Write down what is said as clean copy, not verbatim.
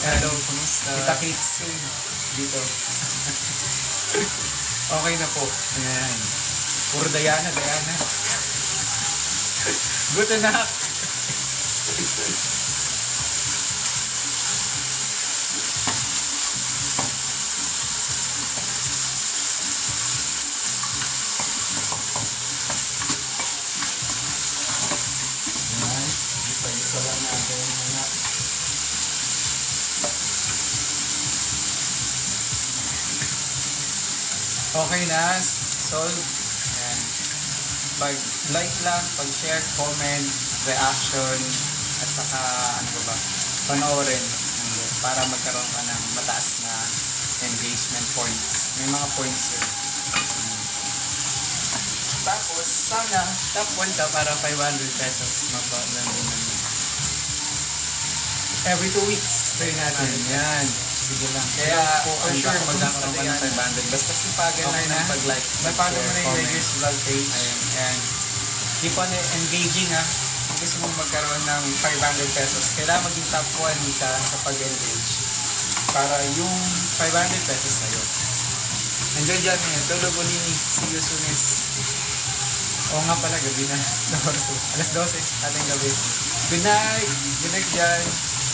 Hello, kumusta? Kita kits soon dito. Okay na po. Ayan. Puro Diana. Good enough. Ayan. Isa lang natin mga okay na, solve. Ayan. Pag-like lang, pag-share, comment, reaction, at saka ano ba, panoorin para magkaroon ka ng mataas na engagement points. May mga points yun. Tapos, sana top 1 ka para 500 pesos mabalangunan mo. Every 2 weeks, try natin. Yan. Sige lang. Kaya, for sure, magkakaroon ka ng 500. Basta sipagan lang ng pag-like. Napalo mo na yung Reggers Vlog page. Ayan. Keep on engaging ha. Kung gusto mong magkaroon ng 500 pesos, kailangan maging top 1 ka sa pag-engage. Para yung 500 pesos sa'yo. Enjoy dyan eh. Tulog ulini. See you soon. Oo nga pala, gabi na. Alas 12, ating gabi. Good night! Good night dyan!